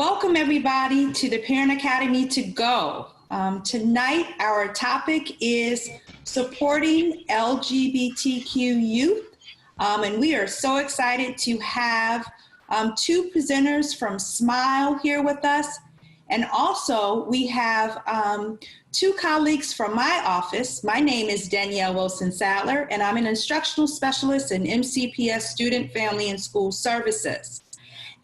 Welcome everybody to the Parent Academy to Go. Tonight our topic is supporting LGBTQ youth, and we are so excited to have two presenters from SMYAL here with us, and also we have two colleagues from my office. My name is Danielle Wilson-Sadler, and I'm an instructional specialist in MCPS Student, Family, and School Services.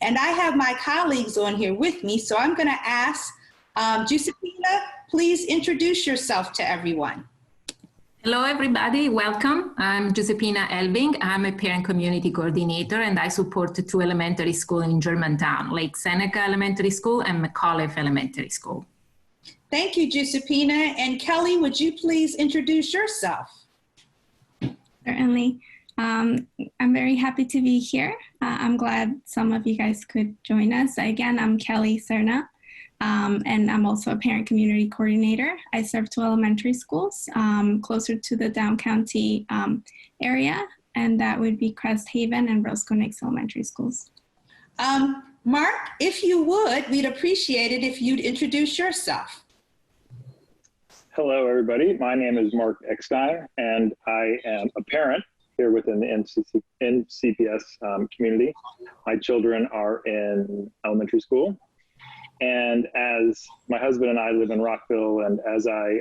And I have my colleagues on here with me, so I'm going to ask Giuseppina, please introduce yourself to everyone. Hello, everybody. Welcome. I'm Giuseppina Elving. I'm a parent community coordinator, and I support two elementary schools in Germantown, Lake Seneca Elementary School and McAuliffe Elementary School. Thank you, Giuseppina. And Kelly, would you please introduce yourself? Certainly. I'm very happy to be here. I'm glad some of you guys could join us. Again, I'm Kelly Serna, and I'm also a parent community coordinator. I serve two elementary schools closer to the Down County area, and that would be Crest Haven and Roscoe Nix Elementary Schools. Mark, if you would, we'd appreciate it if you'd introduce yourself. Hello, everybody. My name is Mark Eckstein, and I am a parent here within the MCPS community. My children are in elementary school. And as my husband and I live in Rockville, and as I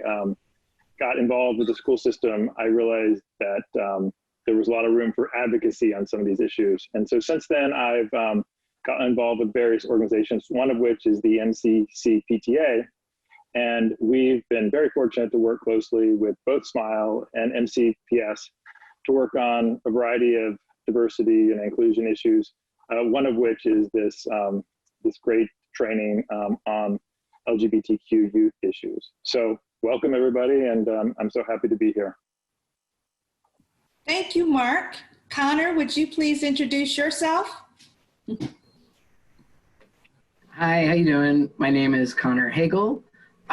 got involved with the school system, I realized that there was a lot of room for advocacy on some of these issues. And so since then, I've gotten involved with various organizations, one of which is the MCCPTA. And we've been very fortunate to work closely with both SMYAL and MCPS to work on a variety of diversity and inclusion issues, one of which is this great training on LGBTQ youth issues. So welcome everybody, and I'm so happy to be here. Thank you, Mark. Connor, would you please introduce yourself? Hi, how you doing? My name is Connor Hagel.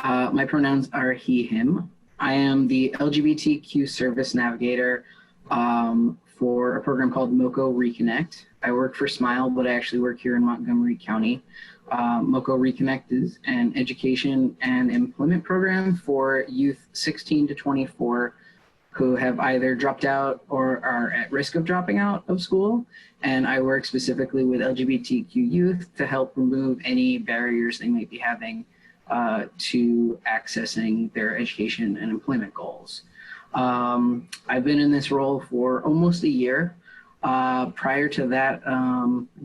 My pronouns are he, him. I am the LGBTQ service navigator for a program called MoCo Reconnect. I work for SMYAL, but I actually work here in Montgomery County. MoCo Reconnect is an education and employment program for youth 16 to 24 who have either dropped out or are at risk of dropping out of school. And I work specifically with LGBTQ youth to help remove any barriers they might be having to accessing their education and employment goals. I've been in this role for almost a year. Prior to that,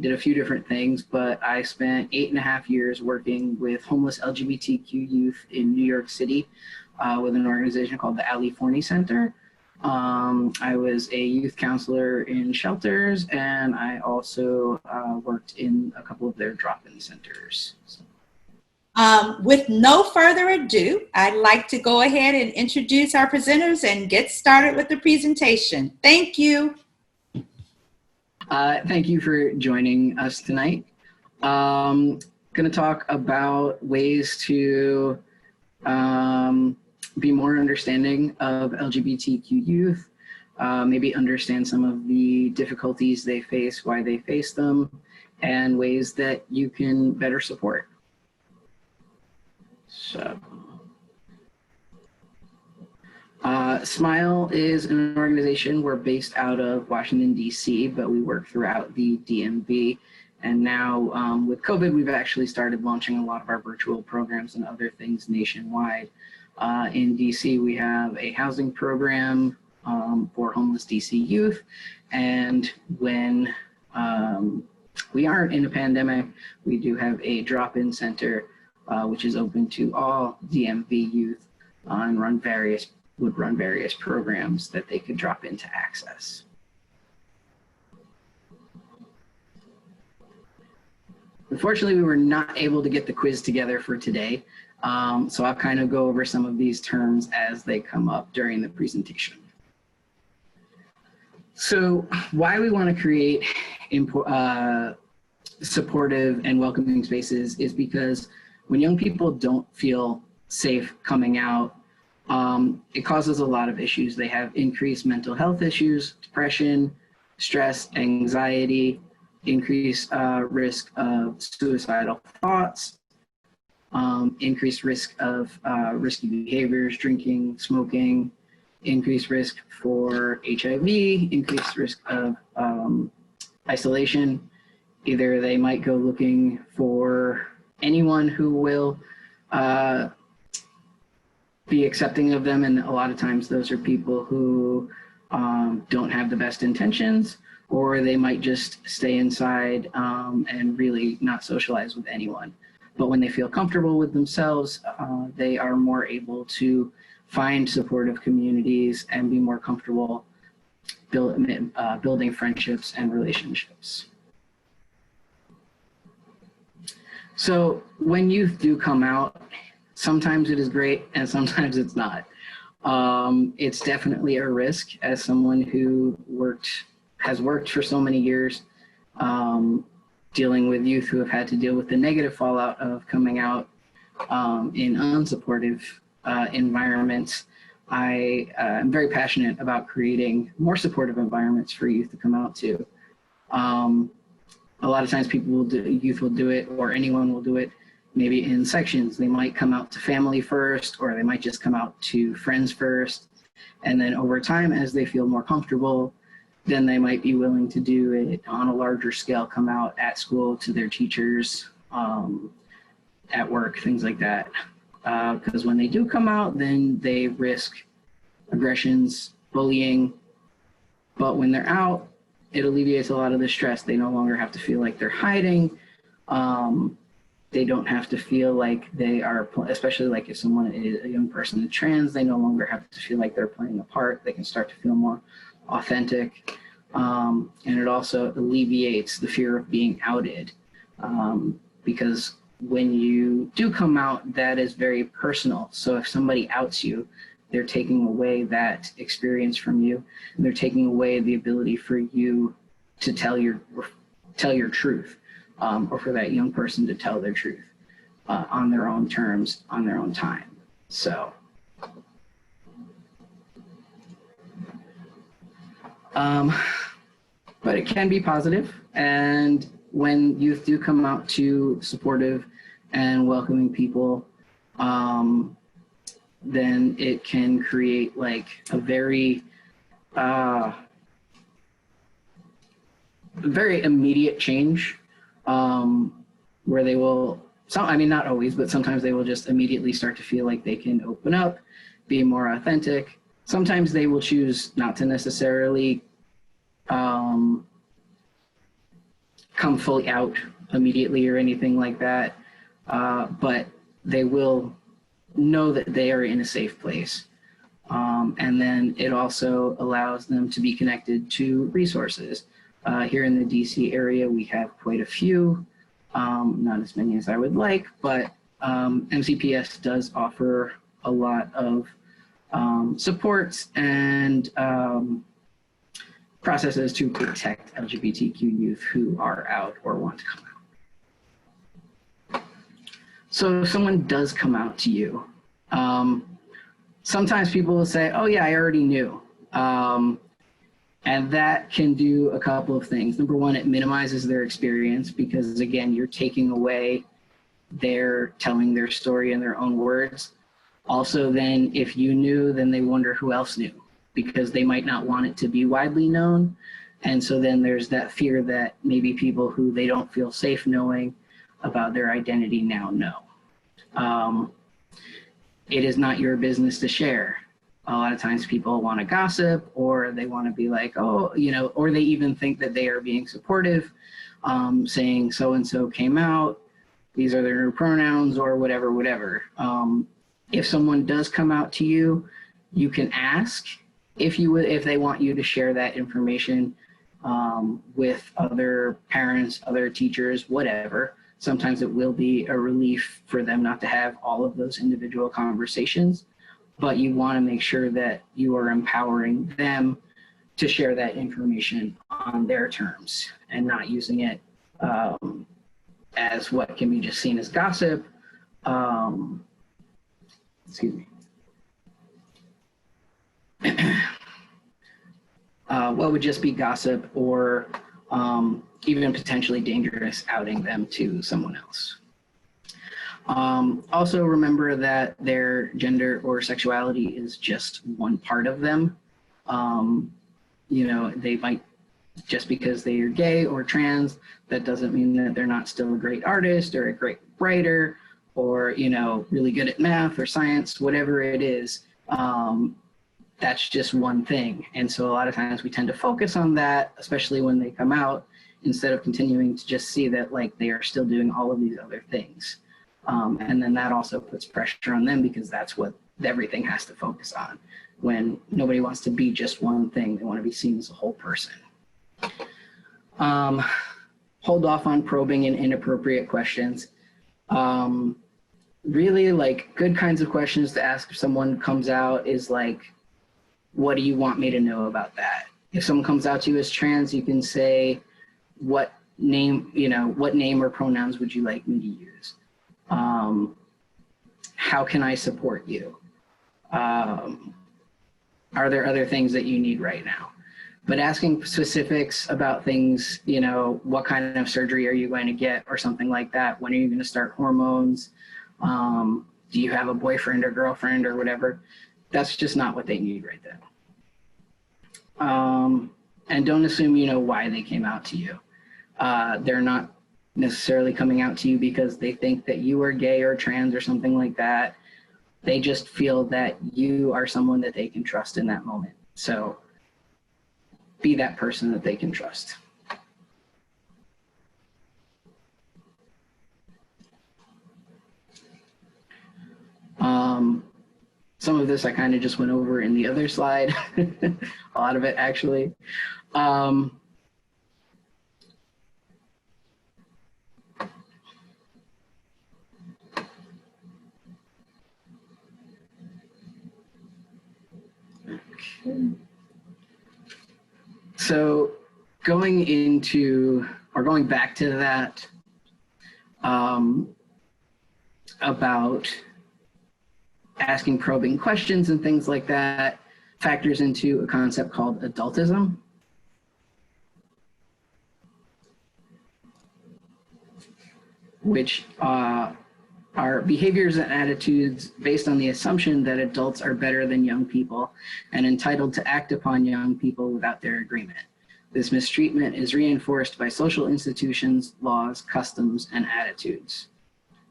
did a few different things, but I spent 8.5 years working with homeless LGBTQ youth in New York City with an organization called the Allyship Center. I was a youth counselor in shelters, and I also worked in a couple of their drop-in centers. So. With no further ado, I'd like to go ahead and introduce our presenters and get started with the presentation. Thank you. Thank you for joining us tonight. Going to talk about ways to be more understanding of LGBTQ youth, maybe understand some of the difficulties they face, why they face them, and ways that you can better support. So, SMYAL is an organization. We're based out of Washington, D.C., but we work throughout the DMV. And now with COVID, we've actually started launching a lot of our virtual programs and other things nationwide. In D.C., we have a housing program for homeless D.C. youth. And when we aren't in a pandemic, we do have a drop-in center which is open to all DMV youth and would run various programs that they could drop in to access. Unfortunately, we were not able to get the quiz together for today, so I'll kind of go over some of these terms as they come up during the presentation. So why we want to create supportive and welcoming spaces is because when young people don't feel safe coming out, it causes a lot of issues. They have increased mental health issues, depression, stress, anxiety, increased risk of suicidal thoughts, increased risk of risky behaviors, drinking, smoking, increased risk for HIV, increased risk of isolation. Either they might go looking for anyone who will be accepting of them, and a lot of times those are people who don't have the best intentions, or they might just stay inside and really not socialize with anyone. But when they feel comfortable with themselves, they are more able to find supportive communities and be more comfortable building friendships and relationships. So when youth do come out, sometimes it is great and sometimes it's not. It's definitely a risk as someone who has worked for so many years dealing with youth who have had to deal with the negative fallout of coming out in unsupportive environments. I am very passionate about creating more supportive environments for youth to come out to. A lot of times youth will do it, or anyone will do it, maybe in sections. They might come out to family first, or they might just come out to friends first. And then over time, as they feel more comfortable, then they might be willing to do it on a larger scale, come out at school to their teachers, at work, things like that. Because when they do come out, then they risk aggressions, bullying. But when they're out, it alleviates a lot of the stress. They no longer have to feel like they're hiding. They don't have to feel like they are, especially like if someone is a young person is trans, they no longer have to feel like they're playing a part. They can start to feel more authentic. And it also alleviates the fear of being outed. Because when you do come out, that is very personal. So if somebody outs you, they're taking away that experience from you, and they're taking away the ability for you to tell your truth, or for that young person to tell their truth on their own terms, on their own time. So, but it can be positive, and when youth do come out to supportive and welcoming people, then it can create like a very immediate change, where they will, I mean, not always, but sometimes they will just immediately start to feel like they can open up, be more authentic. Sometimes they will choose not to necessarily come fully out immediately or anything like that, but they will know that they are in a safe place. And then it also allows them to be connected to resources. Here in the DC area, we have quite a few, not as many as I would like, but MCPS does offer a lot of supports and processes to protect LGBTQ youth who are out or want to come out. So if someone does come out to you, sometimes people will say, oh yeah, I already knew. And that can do a couple of things. Number one, it minimizes their experience because again, you're taking away their telling their story in their own words. Also then, if you knew, then they wonder who else knew because they might not want it to be widely known. And so then there's that fear that maybe people who they don't feel safe knowing about their identity now know. It is not your business to share. A lot of times people want to gossip, or they want to be like, oh, you know, or they even think that they are being supportive, saying so-and-so came out, these are their new pronouns, or whatever. If someone does come out to you, you can ask if they want you to share that information with other parents, other teachers, whatever. Sometimes it will be a relief for them not to have all of those individual conversations, but you want to make sure that you are empowering them to share that information on their terms and not using it as what can be just seen as gossip. Excuse me. What would just be gossip or even potentially dangerous outing them to someone else. Also remember that their gender or sexuality is just one part of them. You know, they might, just because they are gay or trans, that doesn't mean that they're not still a great artist or a great writer or, you know, really good at math or science, whatever it is. That's just one thing. And so a lot of times we tend to focus on that, especially when they come out, instead of continuing to just see that like they are still doing all of these other things. And then that also puts pressure on them because that's what everything has to focus on. When nobody wants to be just one thing, they want to be seen as a whole person. Hold off on probing and inappropriate questions. Really, like, good kinds of questions to ask if someone comes out is like, what do you want me to know about that? If someone comes out to you as trans, you can say, what name, you know, what name or pronouns would you like me to use? How can I support you? Are there other things that you need right now? But asking specifics about things, you know, what kind of surgery are you going to get or something like that? When are you going to start hormones? Do you have a boyfriend or girlfriend or whatever? That's just not what they need right then. And don't assume you know why they came out to you. They're not necessarily coming out to you because they think that you are gay or trans or something like that. They just feel that you are someone that they can trust in that moment. So be that person that they can trust. Some of this I kind of just went over in the other slide, a lot of it actually. So going into, or going back to that, about asking probing questions and things like that, factors into a concept called adultism. Which are behaviors and attitudes based on the assumption that adults are better than young people and entitled to act upon young people without their agreement. This mistreatment is reinforced by social institutions, laws, customs, and attitudes.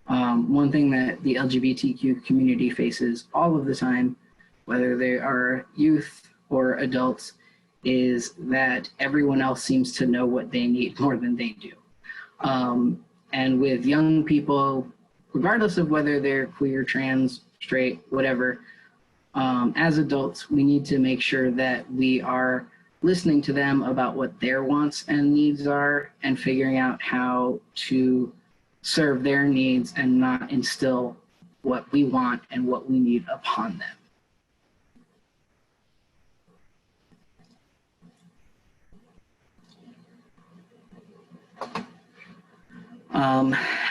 One thing that the LGBTQ community faces all of the time, whether they are youth or adults, is that everyone else seems to know what they need more than they do. And with young people, regardless of whether they're queer, trans, straight, whatever, as adults, we need to make sure that we are listening to them about what their wants and needs are and figuring out how to serve their needs and not instill what we want and what we need upon them.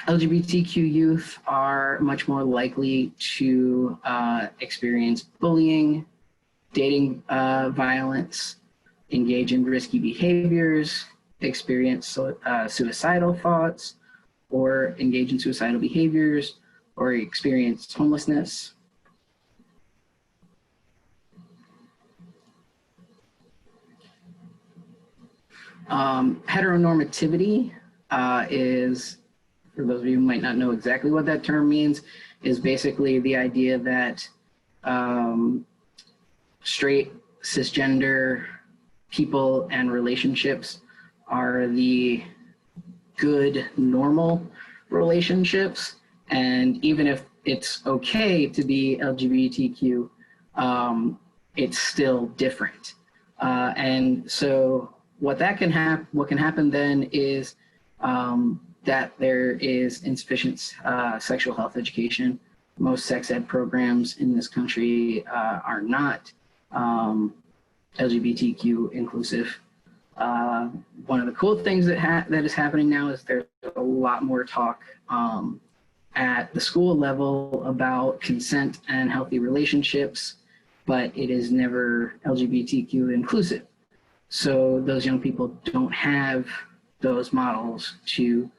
LGBTQ youth are much more likely to experience bullying, dating violence, engage in risky behaviors, experience suicidal thoughts, or engage in suicidal behaviors, or experience homelessness. Heteronormativity is, for those of you who might not know exactly what that term means, is basically the idea that straight, cisgender people and relationships are the good, normal relationships. And even if it's okay to be LGBTQ, it's still different. And so what can happen then is that there is insufficient sexual health education. Most sex ed programs in this country are not LGBTQ inclusive. One of the cool things that is happening now is there's a lot more talk at the school level about consent and healthy relationships, but it is never LGBTQ inclusive. So those young people don't have those models to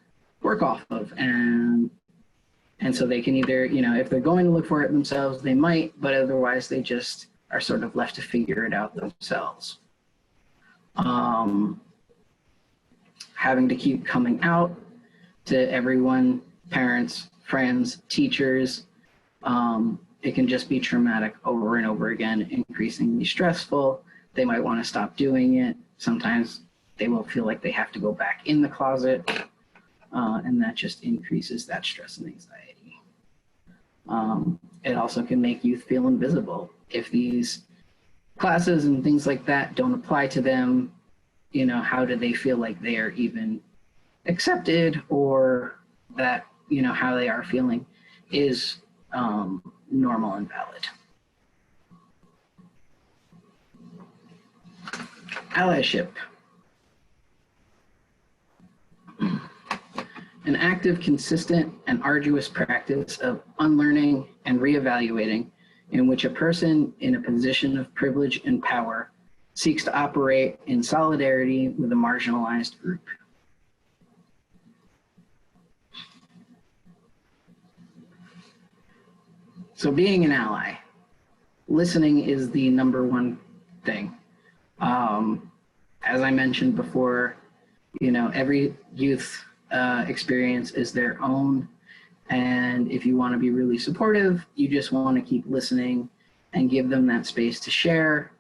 work off of. And so they can either, you know, if they're going to look for it themselves, they might, but otherwise they just are sort of left to figure it out themselves. Having to keep coming out to everyone, parents, friends, teachers, it can just be traumatic over and over again, increasingly stressful. They might want to stop doing it. Sometimes they will feel like they have to go back in the closet, and that just increases that stress and anxiety. It also can make youth feel invisible. If these classes and things like that don't apply to them, you know, how do they feel like they are even accepted, or that, you know, how they are feeling is normal and valid. Allyship. An active, consistent, and arduous practice of unlearning and reevaluating in which a person in a position of privilege and power seeks to operate in solidarity with a marginalized group. So being an ally, listening is the #1 thing. As I mentioned before, you know, every youth experience is their own. And if you want to be really supportive, you just want to keep listening and give them that space to share,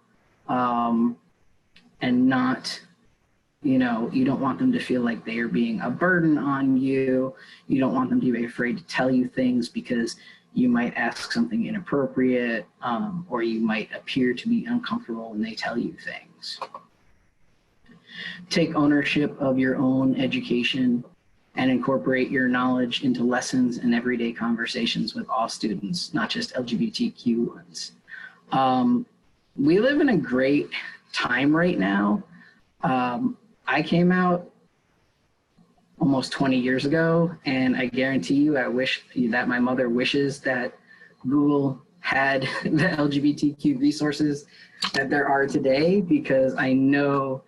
and not, you know, you don't want them to feel like they are being a burden on you. You don't want them to be afraid to tell you things because you might ask something inappropriate, or you might appear to be uncomfortable when they tell you things. Take ownership of your own education and incorporate your knowledge into lessons and everyday conversations with all students, not just LGBTQ ones. We live in a great time right now. I came out almost 20 years ago, and I guarantee you, I wish that my mother wishes that Google had the LGBTQ resources that there are today, because I know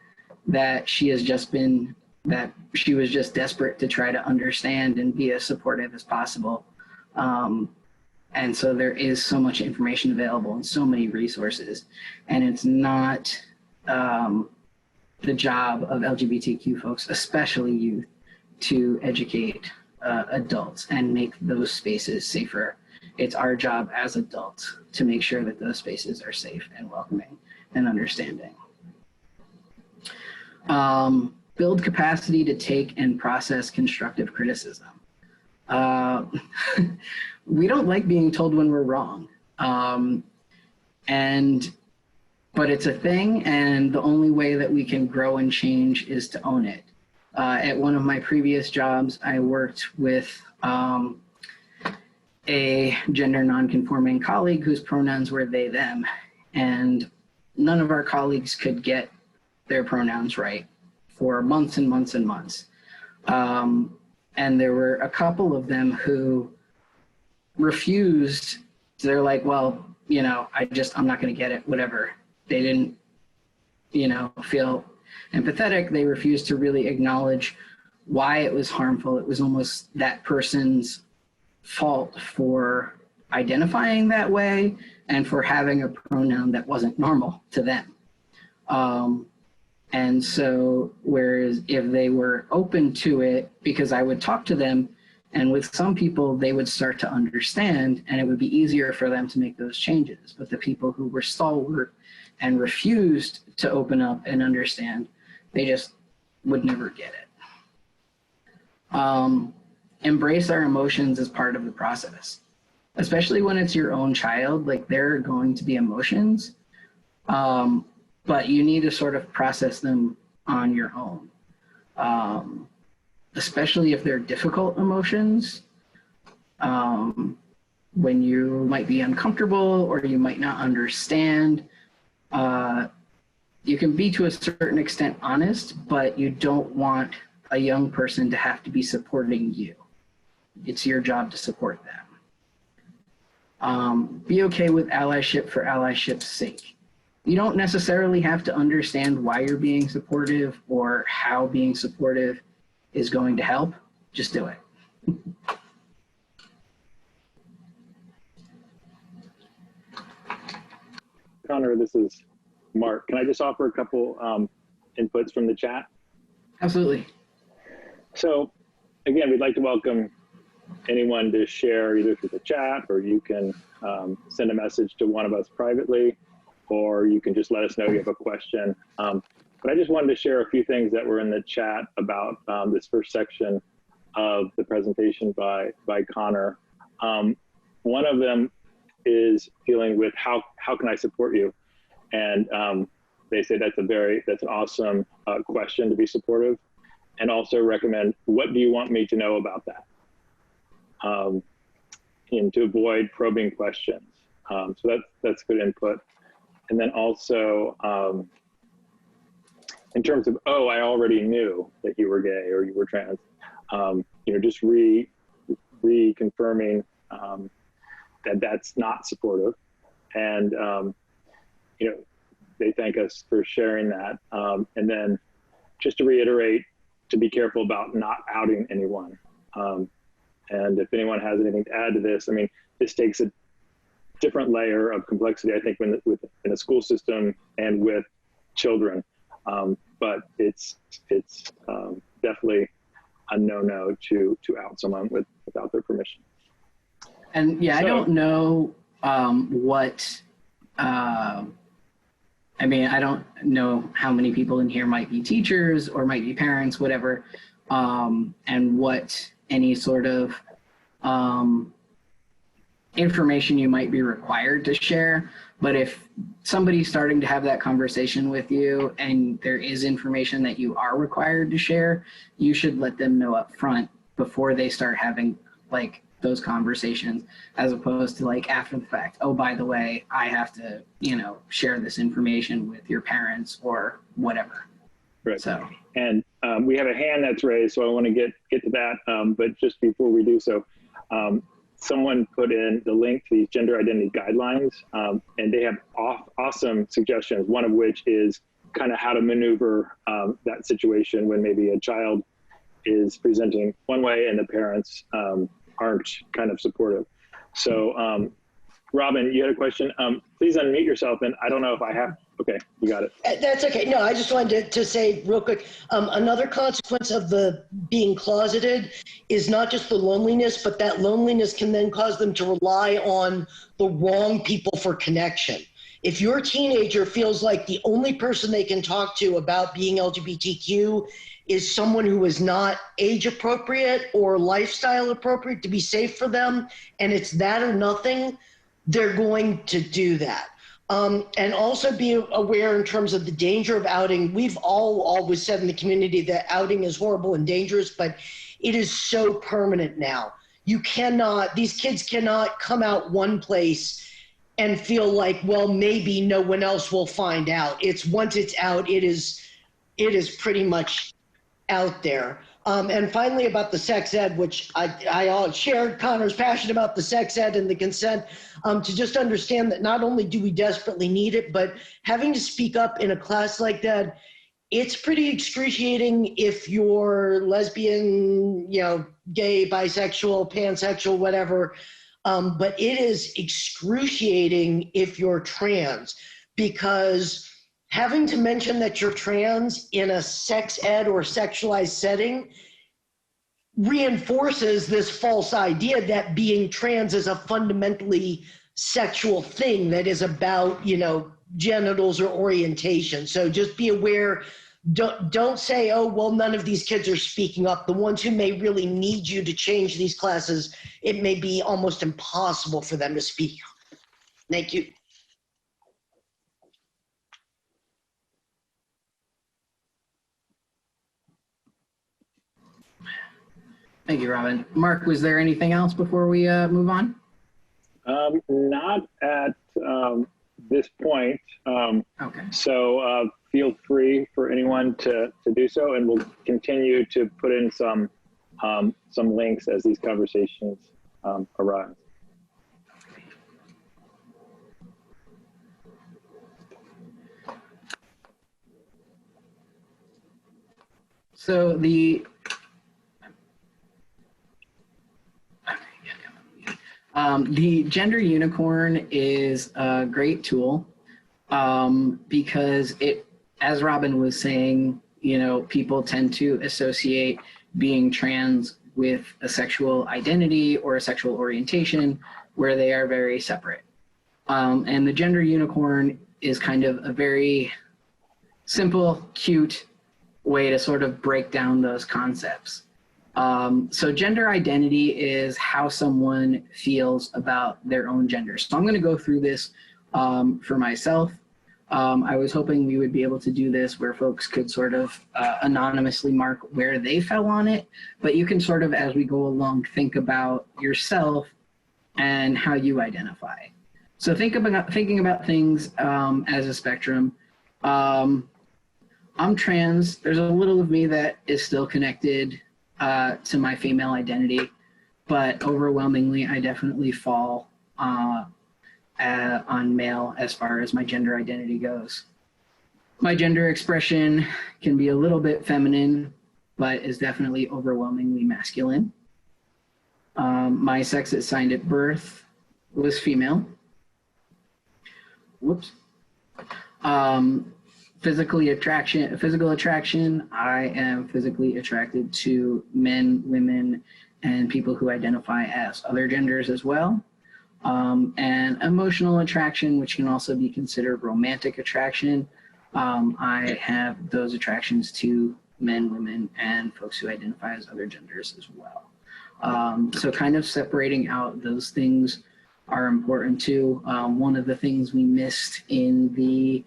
that she has just been, that she was just desperate to try to understand and be as supportive as possible. And so there is so much information available and so many resources, and it's not the job of LGBTQ folks, especially youth, to educate adults and make those spaces safer. It's our job as adults to make sure that those spaces are safe and welcoming and understanding. Build capacity to take and process constructive criticism. We don't like being told when we're wrong. But it's a thing, and the only way that we can grow and change is to own it. At one of my previous jobs, I worked with a gender nonconforming colleague whose pronouns were they, them, and none of our colleagues could get their pronouns right for months and months and months. And there were a couple of them who refused. They're like, well, you know, I'm not going to get it, whatever. They didn't, you know, feel empathetic. They refused to really acknowledge why it was harmful. It was almost that person's fault for identifying that way and for having a pronoun that wasn't normal to them. And so, whereas if they were open to it, because I would talk to them, and with some people, they would start to understand, and it would be easier for them to make those changes. But the people who were stalwart and refused to open up and understand, they just would never get it. Embrace our emotions as part of the process, especially when it's your own child. Like, there are going to be emotions, but you need to sort of process them on your own, especially if they're difficult emotions, when you might be uncomfortable or you might not understand. You can be, to a certain extent, honest, but you don't want a young person to have to be supporting you. It's your job to support them. Be okay with allyship for allyship's sake. You don't necessarily have to understand why you're being supportive or how being supportive is going to help. Just do it. Connor, this is Mark. Can I just offer a couple inputs from the chat? Absolutely. So again, we'd like to welcome anyone to share either through the chat, or you can send a message to one of us privately, or you can just let us know you have a question. But I just wanted to share a few things that were in the chat about this first section of the presentation by Connor. One of them is dealing with how can I support you? And they say that's an awesome question to be supportive, and also recommend, what do you want me to know about that? And to avoid probing questions. So that's good input. And then also, in terms of, oh, I already knew that you were gay or you were trans, just reconfirming that that's not supportive. And, they thank us for sharing that. And then just to reiterate, to be careful about not outing anyone. And if anyone has anything to add to this, I mean, this takes a different layer of complexity, I think, in a school system and with children. But it's definitely a no-no to out someone without their permission. And yeah, so, I don't know I don't know how many people in here might be teachers or might be parents, whatever, and what any sort of information you might be required to share. But if somebody's starting to have that conversation with you and there is information that you are required to share, you should let them know up front before they start having like those conversations, as opposed to like after the fact, oh, by the way, I have to, share this information with your parents or whatever. Right. So, and we have a hand that's raised, so I want to get to that. But just before we do so, someone put in the link to these gender identity guidelines, and they have awesome suggestions, one of which is kind of how to maneuver that situation when maybe a child is presenting one way and the parents aren't kind of supportive. So Robin, you had a question. Please unmute yourself, and I don't know if I have, okay, you got it. That's okay. No, I just wanted to say real quick, another consequence of the being closeted is not just the loneliness, but that loneliness can then cause them to rely on the wrong people for connection. If your teenager feels like the only person they can talk to about being LGBTQ is someone who is not age appropriate or lifestyle appropriate to be safe for them, and it's that or nothing, they're going to do that. And also be aware in terms of the danger of outing. We've all always said in the community that outing is horrible and dangerous, but it is so permanent now. These kids cannot come out one place and feel like, well, maybe no one else will find out. Once it's out, it is pretty much out there. And finally, about the sex ed, which I shared Connor's passion about the sex ed and the consent, to just understand that not only do we desperately need it, but having to speak up in a class like that, it's pretty excruciating if you're lesbian, gay, bisexual, pansexual, whatever. But it is excruciating if you're trans, because having to mention that you're trans in a sex ed or sexualized setting reinforces this false idea that being trans is a fundamentally sexual thing that is about, genitals or orientation. So just be aware, don't say, oh, well, none of these kids are speaking up. The ones who may really need you to change these classes, it may be almost impossible for them to speak. Thank you. Thank you, Robin. Mark, was there anything else before we move on? Not at this point. Okay. So feel free for anyone to do so, and we'll continue to put in some links as these conversations arise. So the gender unicorn is a great tool because it, as Robin was saying, you know, people tend to associate being trans with a sexual identity or a sexual orientation where they are very separate. And the gender unicorn is kind of a very simple, cute way to sort of break down those concepts. So gender identity is how someone feels about their own gender. So I'm going to go through this for myself. I was hoping we would be able to do this where folks could sort of anonymously mark where they fell on it, but you can sort of, as we go along, think about yourself and how you identify. So thinking about things as a spectrum. I'm trans. There's a little of me that is still connected to my female identity, but overwhelmingly, I definitely fall on male as far as my gender identity goes. My gender expression can be a little bit feminine, but is definitely overwhelmingly masculine. My sex assigned at birth was female. Whoops. Physical attraction, I am physically attracted to men, women, and people who identify as other genders as well. And emotional attraction, which can also be considered romantic attraction. I have those attractions to men, women, and folks who identify as other genders as well. So kind of separating out those things are important too. One of the things we missed in the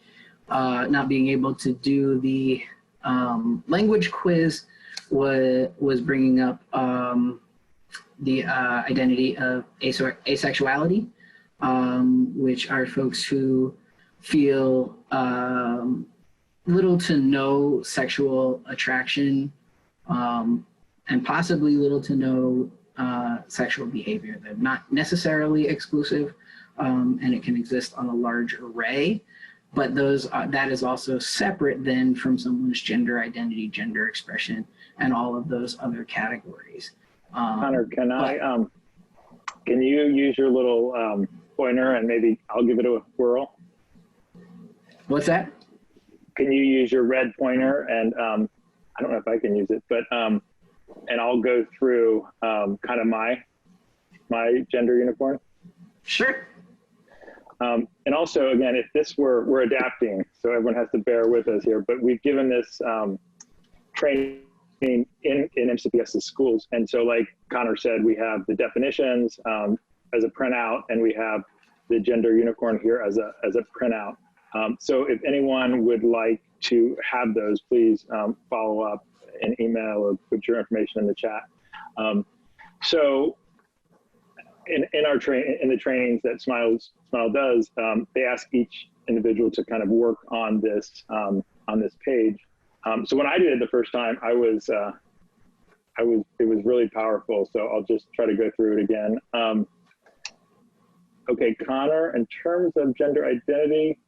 not being able to do the language quiz was bringing up the identity of asexuality, which are folks who feel little to no sexual attraction and possibly little to no sexual behavior. They're not necessarily exclusive, and it can exist on a large array, but that is also separate then from someone's gender identity, gender expression, and all of those other categories. Connor, can you use your little pointer and maybe I'll give it a whirl? What's that? Can you use your red pointer and I don't know if I can use it, but and I'll go through kind of my gender unicorn. Sure. And also, again, if this we're adapting, so everyone has to bear with us here, but we've given this training in MCPS schools. And so like Connor said, we have the definitions as a printout, and we have the gender unicorn here as a printout. So if anyone would like to have those, please follow up an email or put your information in the chat. So in the trainings that SMYAL does, they ask each individual to kind of work on this page. So when I did it the first time, it was really powerful. So I'll just try to go through it again. Okay, Connor, in terms of gender identity,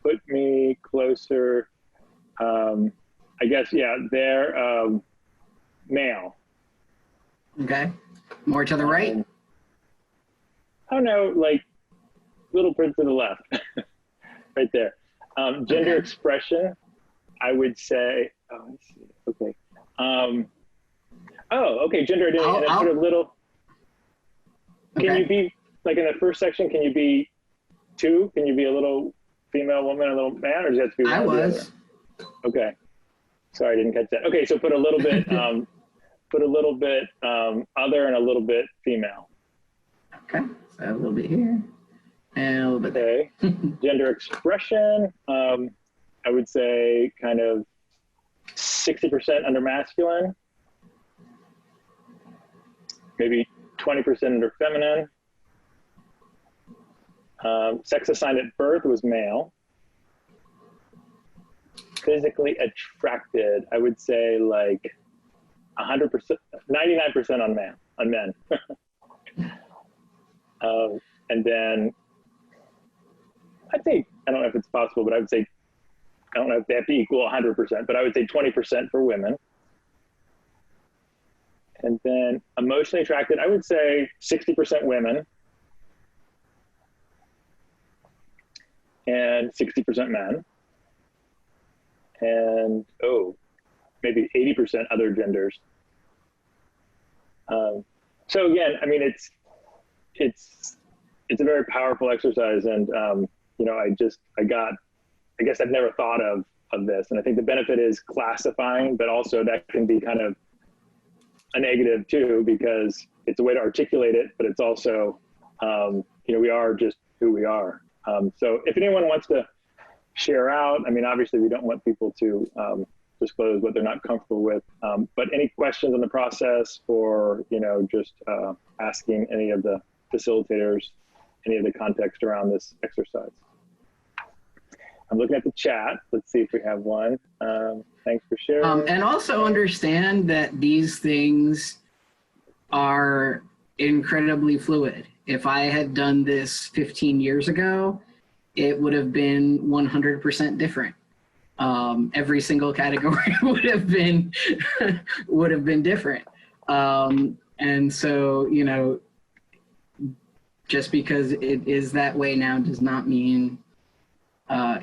put me closer. I guess, yeah, they're male. Okay, more to the right? I don't know, like little print to the left, right there. Gender expression, I would say, oh, let's see, okay. Okay, gender identity, and then put a little, can you be, like in the first section, can you be two? Can you be a little female woman, a little man, or does it have to be one? I was. Okay, sorry, I didn't catch that. Okay, so put a little bit, other and a little bit female. Okay, so a little bit here and a little bit there. Gender expression, I would say kind of 60% under masculine, maybe 20% under feminine. Sex assigned at birth was male. Physically attracted, I would say like 100%, 99% on men. And then I'd say, I don't know if it's possible, but I would say, I don't know if they have to equal 100%, but I would say 20% for women. And then emotionally attracted, I would say 60% women and 60% men. And, maybe 80% other genders. So again, I mean, it's a very powerful exercise. And, you know, I guess I've never thought of this. And I think the benefit is classifying, but also that can be kind of a negative too, because it's a way to articulate it, but it's also, you know, we are just who we are. So if anyone wants to share out, I mean, obviously we don't want people to disclose what they're not comfortable with, but any questions on the process, or, you know, just asking any of the facilitators, any of the context around this exercise. I'm looking at the chat. Let's see if we have one. Thanks for sharing. And also understand that these things are incredibly fluid. If I had done this 15 years ago, it would have been 100% different. Every single category would have been different. And so, you know, just because it is that way now does not mean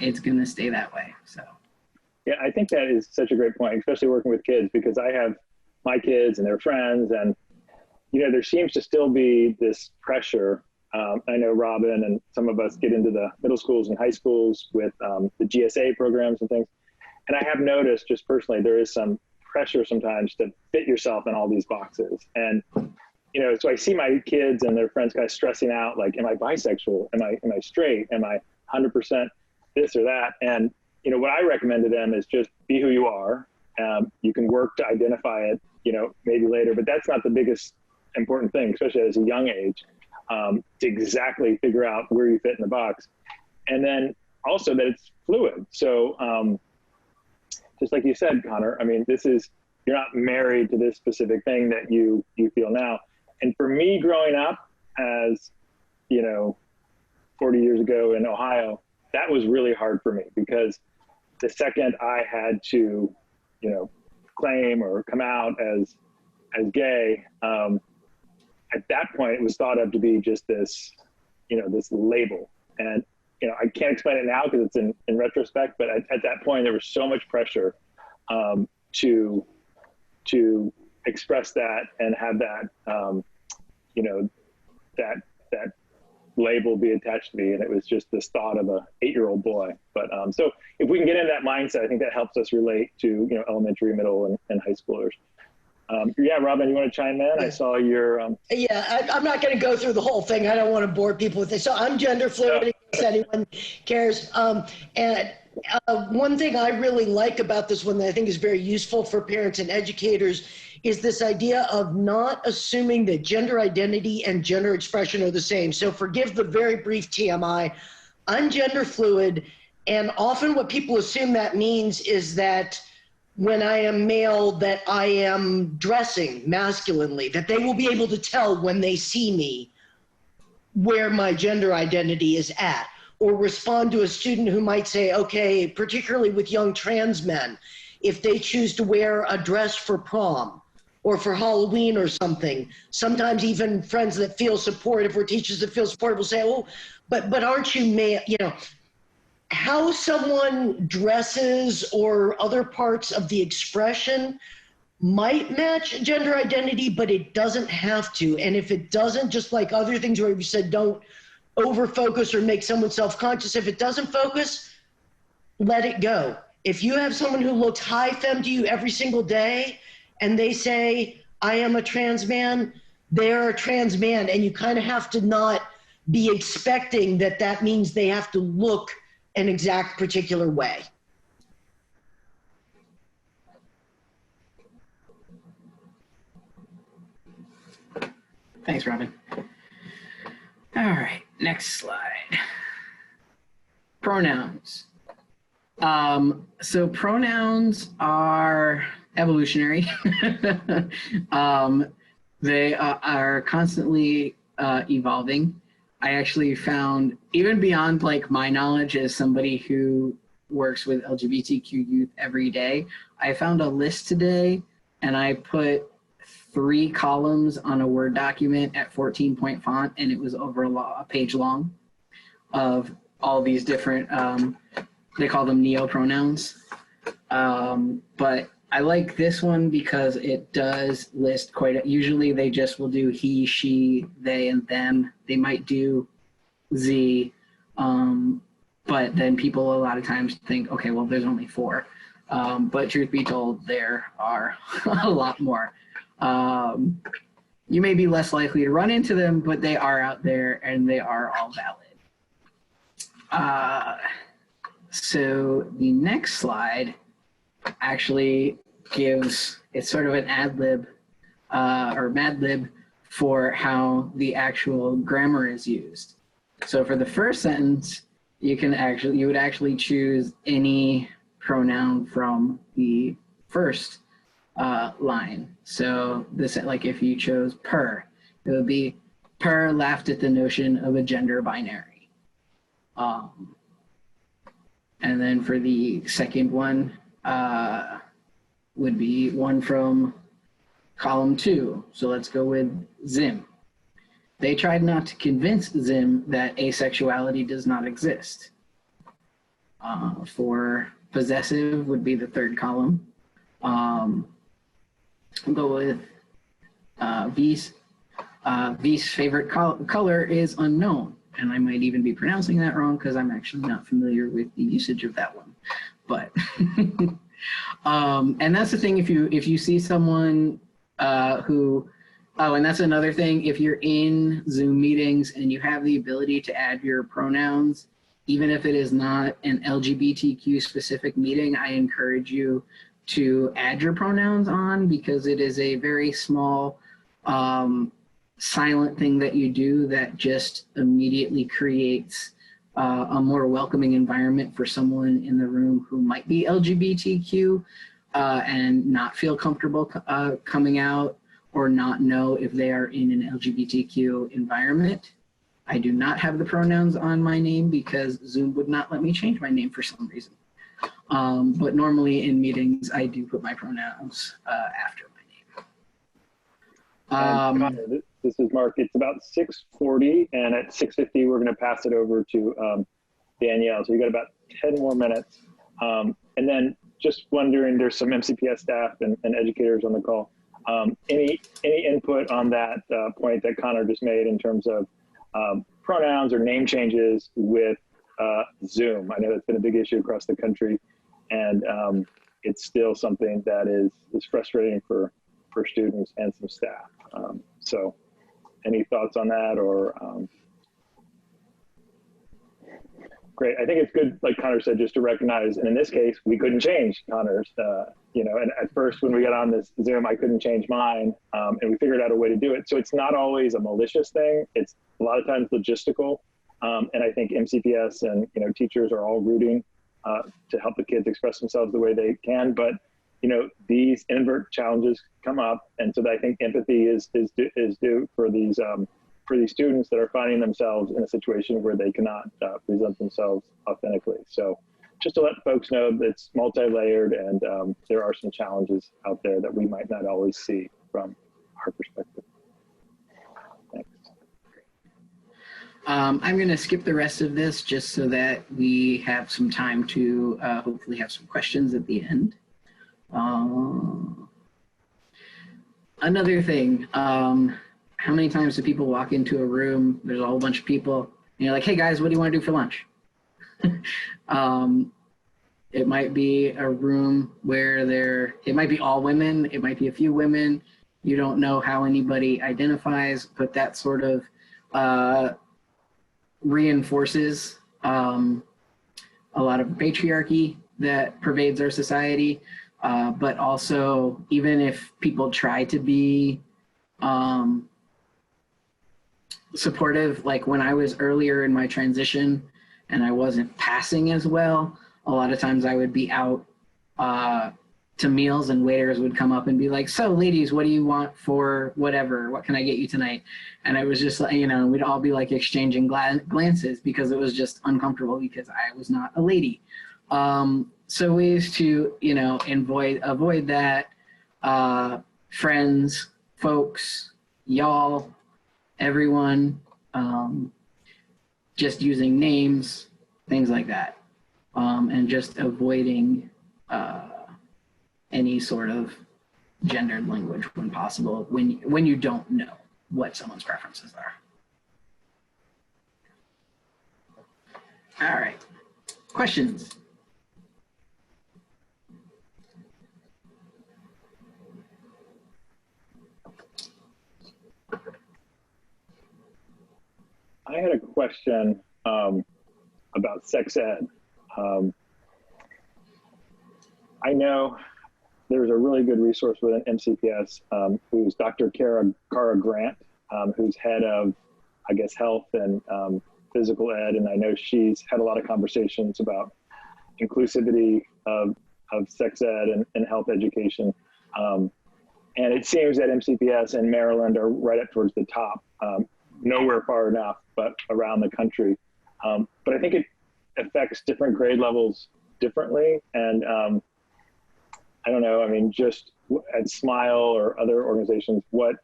it's going to stay that way. So, yeah, I think that is such a great point, especially working with kids, because I have my kids and their friends, and, you know, there seems to still be this pressure. I know Robin and some of us get into the middle schools and high schools with the GSA programs and things. And I have noticed, just personally, there is some pressure sometimes to fit yourself in all these boxes. And, you know, so I see my kids and their friends kind of stressing out, like, am I bisexual? Am I straight? Am I 100% this or that? And, you know, what I recommend to them is just be who you are. You can work to identify it, you know, maybe later, but that's not the biggest important thing, especially at a young age, to exactly figure out where you fit in the box. And then also that it's fluid. So just like you said, Connor, I mean, you're not married to this specific thing that you feel now. And for me growing up, as, you know, 40 years ago in Ohio, that was really hard for me, because the second I had to, you know, claim or come out as gay, at that point it was thought of to be just this, you know, this label. And, you know, I can't explain it now because it's in retrospect, but at that point there was so much pressure to express that and have that, you know, that label be attached to me. And it was just this thought of a 8-year-old boy. But so if we can get into that mindset, I think that helps us relate to, you know, elementary, middle, and high schoolers. Yeah, Robin, you want to chime in? I saw your... Yeah, I'm not going to go through the whole thing. I don't want to bore people with this. So I'm gender fluid, in case anyone cares. And one thing I really like about this one that I think is very useful for parents and educators is this idea of not assuming that gender identity and gender expression are the same. So forgive the very brief TMI. I'm gender fluid, and often what people assume that means is that when I am male, that I am dressing masculinely, that they will be able to tell when they see me where my gender identity is at, or respond to a student who might say, okay, particularly with young trans men, if they choose to wear a dress for prom or for Halloween or something, sometimes even friends that feel supportive or teachers that feel supportive will say, oh, but aren't you male, you know, how someone dresses or other parts of the expression might match gender identity, but it doesn't have to. And if it doesn't, just like other things where you said don't over-focus or make someone self-conscious, if it doesn't focus, let it go. If you have someone who looks high femme to you every single day and they say, I am a trans man, they're a trans man, and you kind of have to not be expecting that that means they have to look an exact particular way. thanks, Robin. All right, next slide. Pronouns. So pronouns are evolutionary. They are constantly evolving. I actually found, even beyond like my knowledge as somebody who works with LGBTQ youth every day, I found a list today and I put 3 columns on a Word document at 14-point font, and it was over a page long of all these different, they call them neo-pronouns. But I like this one because it does list usually they just will do he, she, they, and them. They might do Z, but then people a lot of times think, okay, well, there's only 4. But truth be told, there are a lot more. You may be less likely to run into them, but they are out there and they are all valid. So the next slide actually gives, it's sort of an ad lib or mad lib for how the actual grammar is used. So for the first sentence, you would actually choose any pronoun from the first line. So this, like if you chose per, it would be per laughed at the notion of a gender binary. And then for the second one would be one from column 2. So let's go with Zim. They tried not to convince Zim that asexuality does not exist. For possessive would be the third column. We'll go with V's. V's favorite color is unknown. And I might even be pronouncing that wrong because I'm actually not familiar with the usage of that one. But, and that's the thing, if you see someone who, oh, and that's another thing, if you're in Zoom meetings and you have the ability to add your pronouns, even if it is not an LGBTQ specific meeting, I encourage you to add your pronouns on, because it is a very small, silent thing that you do that just immediately creates a more welcoming environment for someone in the room who might be LGBTQ and not feel comfortable coming out or not know if they are in an LGBTQ environment. I do not have the pronouns on my name because Zoom would not let me change my name for some reason. But normally in meetings, I do put my pronouns after my name. This is Mark. It's about 6:40, and at 6:50, we're going to pass it over to Danielle. So you got about 10 more minutes. And then just wondering, there's some MCPS staff and educators on the call. Any input on that point that Connor just made in terms of pronouns or name changes with Zoom? I know that's been a big issue across the country, and it's still something that is frustrating for students and some staff. So any thoughts on that? Or great. I think it's good, like Connor said, just to recognize, and in this case, we couldn't change Connor's, and at first when we got on this Zoom, I couldn't change mine, and we figured out a way to do it. So it's not always a malicious thing. It's a lot of times logistical. And I think MCPS and, teachers are all rooting to help the kids express themselves the way they can. But, these invert challenges come up. And so I think empathy is due for these students that are finding themselves in a situation where they cannot present themselves authentically. So just to let folks know that it's multi-layered, and there are some challenges out there that we might not always see from our perspective. Thanks. I'm going to skip the rest of this just so that we have some time to hopefully have some questions at the end. Another thing, how many times do people walk into a room, there's a whole bunch of people, and you're like, hey guys, what do you want to do for lunch? It might be a room where it might be all women, it might be a few women, you don't know how anybody identifies, but that sort of reinforces a lot of patriarchy that pervades our society. But also, even if people try to be supportive, like when I was earlier in my transition and I wasn't passing as well, a lot of times I would be out to meals and waiters would come up and be like, so ladies, what do you want for whatever? What can I get you tonight? And it was just like, we'd all be like exchanging glances because it was just uncomfortable because I was not a lady. So ways to, avoid that, friends, folks, y'all, everyone, just using names, things like that, and just avoiding any sort of gendered language when possible, when you don't know what someone's preferences are. All right, questions? I had a question about sex ed. I know there's a really good resource within MCPS, who's Dr. Cara Grant, who's head of, I guess, health and physical ed. And I know she's had a lot of conversations about inclusivity of sex ed and health education. And it seems that MCPS and Maryland are right up towards the top, nowhere far enough, but around the country. But I think it affects different grade levels differently. And I don't know, I mean, just at SMYAL or other organizations, what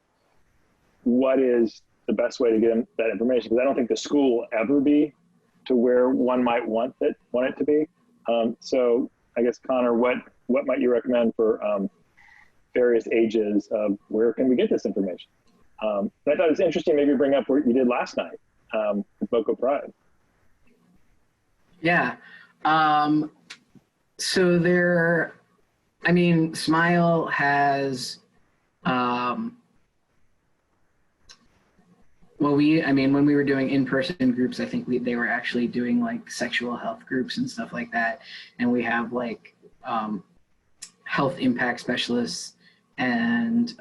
is the best way to get them that information? Because I don't think the school will ever be to where one might want it to be. So I guess, Connor, what might you recommend for various ages of where can we get this information? And I thought it was interesting, maybe bring up what you did last night with Voco Pride. Yeah. So there, I mean, SMYAL has, well, when we were doing in-person groups, I think they were actually doing like sexual health groups and stuff like that. And we have like health impact specialists and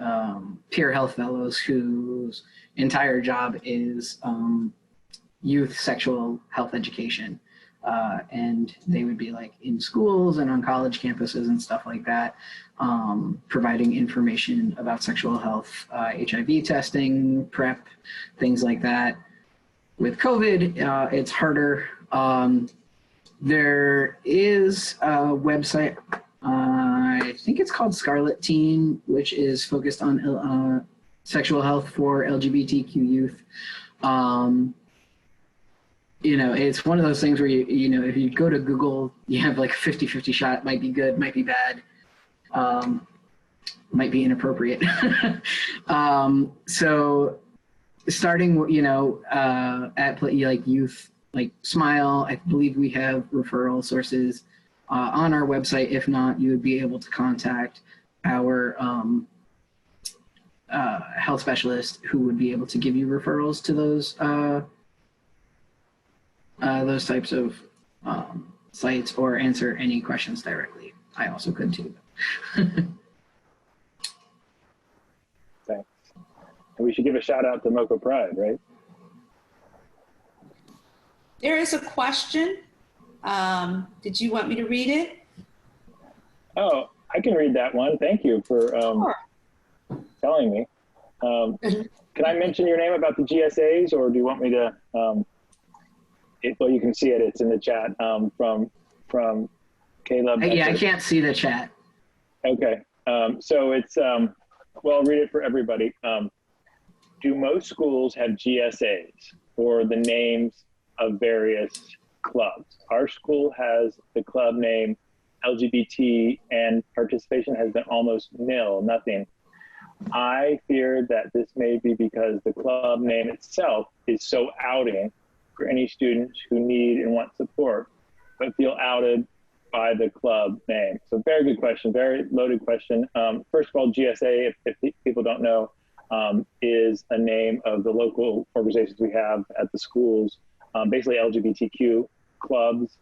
peer health fellows whose entire job is youth sexual health education. And they would be like in schools and on college campuses and stuff like that, providing information about sexual health, HIV testing, PrEP, things like that. With COVID, it's harder. There is a website, I think it's called Scarlet Teen, which is focused on sexual health for LGBTQ youth. You know, it's one of those things where you know, if you go to Google, you have like a 50-50 shot, might be good, might be bad, might be inappropriate. So starting, you know, at like youth, like SMYAL, I believe we have referral sources on our website. If not, you would be able to contact our health specialist who would be able to give you referrals to those types of sites or answer any questions directly. I also could too. Thanks. And we should give a shout out to Voco Pride, right? There is a question. Did you want me to read it? Oh, I can read that one. Thank you for Sure. telling me. Can I mention your name about the GSAs, or do you want me to? Well, you can see it. It's in the chat from Caleb. Yeah, I can't see the chat. Okay. So it's, well, I'll read it for everybody. Do most schools have GSAs or the names of various clubs? Our school has the club name LGBT, and participation has been almost nil, nothing. I fear that this may be because the club name itself is so outing for any students who need and want support, but feel outed by the club name. So very good question, very loaded question. First of all, GSA, if people don't know, is a name of the local organizations we have at the schools, basically LGBTQ clubs.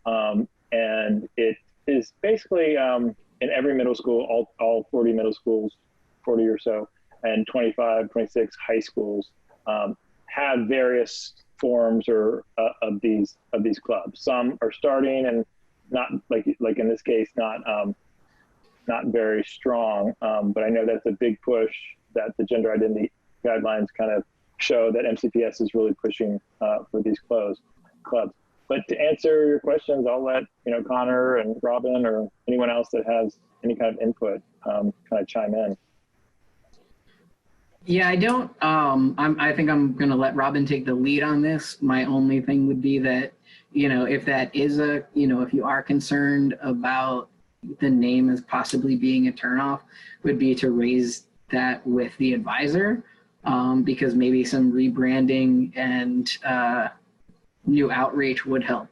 And it is basically in every middle school, all 40 middle schools, 40 or so, and 25, 26 high schools have various forms or of these clubs. Some are starting and not like in this case, not very strong. But I know that's a big push that the gender identity guidelines kind of show that MCPS is really pushing for these clubs. But to answer your questions, I'll let Connor and Robin or anyone else that has any kind of input kind of chime in. Yeah, I don't. I think I'm going to let Robin take the lead on this. My only thing would be that, if that is if you are concerned about the name as possibly being a turnoff, would be to raise that with the advisor, because maybe some rebranding and new outreach would help.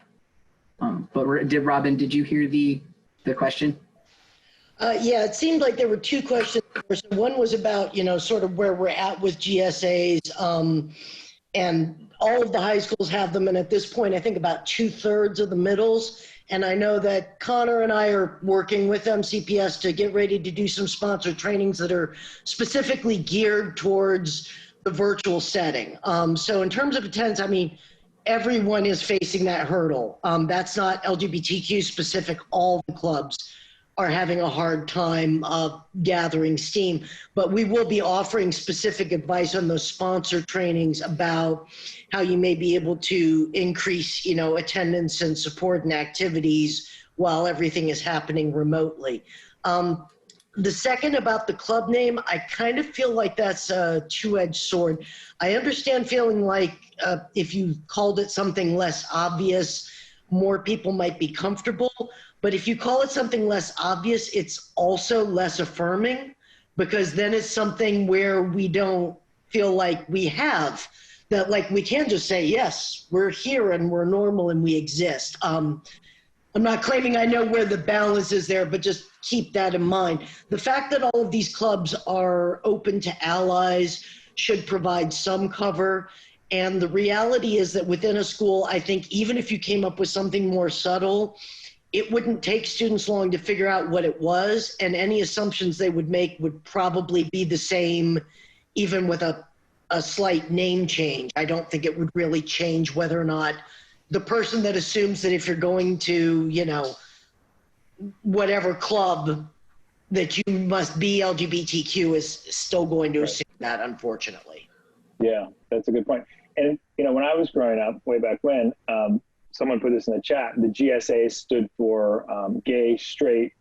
But Robin, did you hear the question? Yeah, it seemed like there were two questions. One was about, sort of where we're at with GSAs, and all of the high schools have them. And at this point, I think about 2/3 of the middles. And I know that Connor and I are working with MCPS to get ready to do some sponsored trainings that are specifically geared towards the virtual setting. So in terms of attendance, I mean, everyone is facing that hurdle. That's not LGBTQ specific. All the clubs are having a hard time gathering steam, but we will be offering specific advice on those sponsored trainings about how you may be able to increase, attendance and support and activities while everything is happening remotely. The second about the club name, I kind of feel like that's a two-edged sword. I understand feeling like if you called it something less obvious, more people might be comfortable. But if you call it something less obvious, it's also less affirming, because then it's something where we don't feel like we have that, like we can just say, yes, we're here and we're normal and we exist. I'm not claiming I know where the balance is there, but just keep that in mind. The fact that all of these clubs are open to allies should provide some cover. And the reality is that within a school, I think even if you came up with something more subtle, it wouldn't take students long to figure out what it was, and any assumptions they would make would probably be the same, even with a slight name change. I don't think it would really change whether or not the person that assumes that if you're going to, whatever club, that you must be LGBTQ is still going to assume that, unfortunately. Yeah, that's a good point. And, when I was growing up way back when, someone put this in the chat, the GSA stood for Gay Straight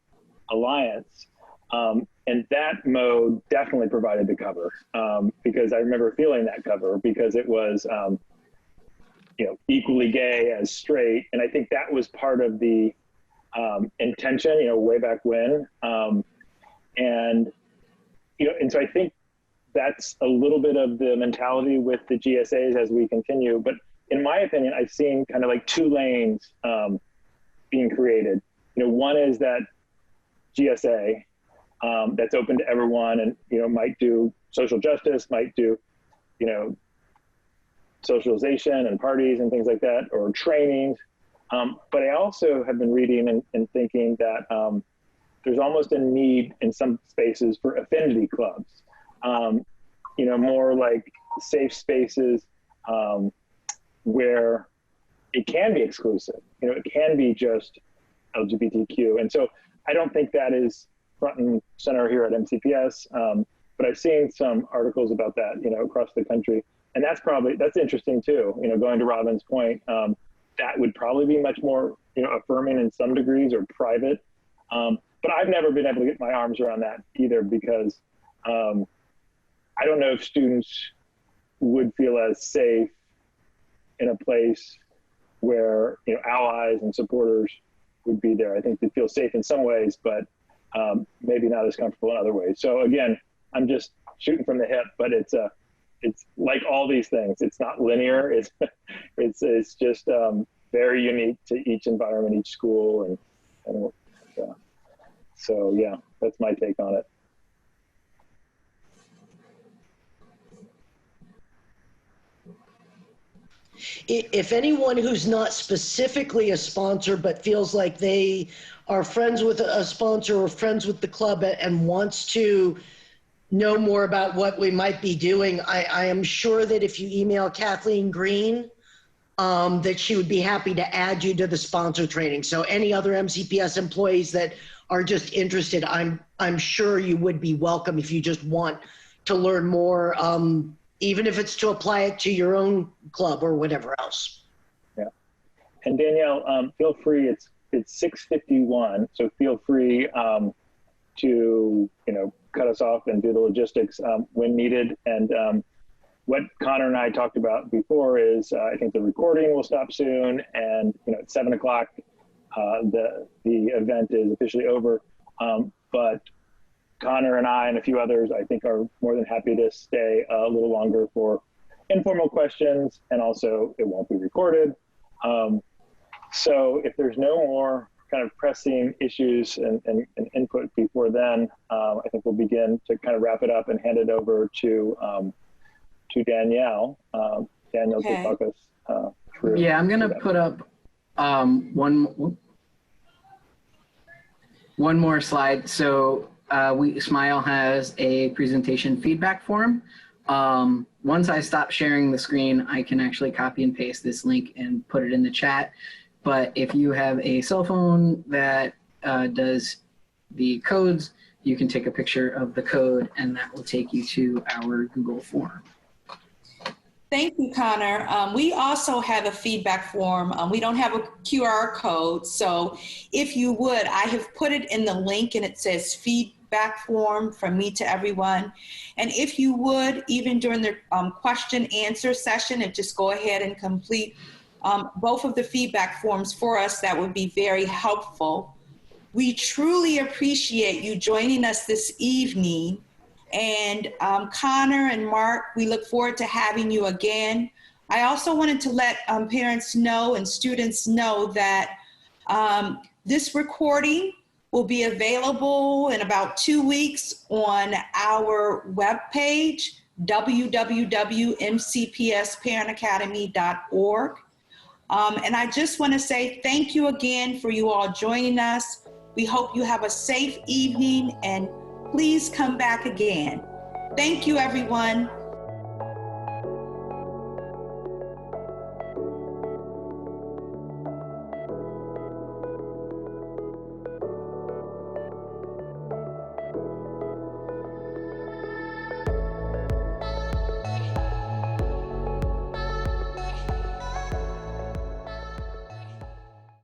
Alliance. And that mode definitely provided the cover, because I remember feeling that cover because it was, equally gay as straight. And I think that was part of the intention, way back when. And so I think that's a little bit of the mentality with the GSAs as we continue. But in my opinion, I've seen kind of like two lanes being created. One is that GSA that's open to everyone and, might do social justice, might do, socialization and parties and things like that, or trainings. But I also have been reading and thinking that there's almost a need in some spaces for affinity clubs, more like safe spaces, where it can be exclusive, it can be just LGBTQ. And so I don't think that is front and center here at MCPS, but I've seen some articles about that, across the country. And that's interesting too, going to Robin's point, that would probably be much more, affirming in some degrees or private. But I've never been able to get my arms around that either, because I don't know if students would feel as safe in a place where allies and supporters would be there. I think they feel safe in some ways, but maybe not as comfortable in other ways. So again, I'm just shooting from the hip, but it's like all these things. It's not linear. It's just very unique to each environment, each school, and so yeah, that's my take on it. If anyone who's not specifically a sponsor but feels like they are friends with a sponsor or friends with the club and wants to know more about what we might be doing, I am sure that if you email Kathleen Green, that she would be happy to add you to the sponsor training. So any other MCPS employees that are just interested, I'm sure you would be welcome if you just want to learn more, even if it's to apply it to your own club or whatever else. Yeah. And Danielle, feel free, it's 6:51, so feel free to, cut us off and do the logistics when needed. And what Connor and I talked about before is I think the recording will stop soon, and at 7 o'clock the event is officially over. But Connor and I and a few others, I think, are more than happy to stay a little longer for informal questions, and also it won't be recorded. So if there's no more kind of pressing issues and input before then, I think we'll begin to kind of wrap it up and hand it over to Danielle. Danielle Okay. to talk us through. Yeah, I'm gonna put up one more slide. So SMYAL has a presentation feedback form. Once I stop sharing the screen, I can actually copy and paste this link and put it in the chat. But if you have a cell phone that does the codes, you can take a picture of the code and that will take you to our Google form. Thank you, Connor. We also have a feedback form. We don't have a QR code. So if you would, I have put it in the link and it says feedback form from me to everyone. And if you would, even during the question answer session, and just go ahead and complete both of the feedback forms for us, that would be very helpful. We truly appreciate you joining us this evening. And Connor and Mark, we look forward to having you again. I also wanted to let parents know and students know that this recording will be available in about 2 weeks on our webpage, www.mcpsparentacademy.org. And I just want to say thank you again for you all joining us. We hope you have a safe evening, and please come back again. Thank you, everyone.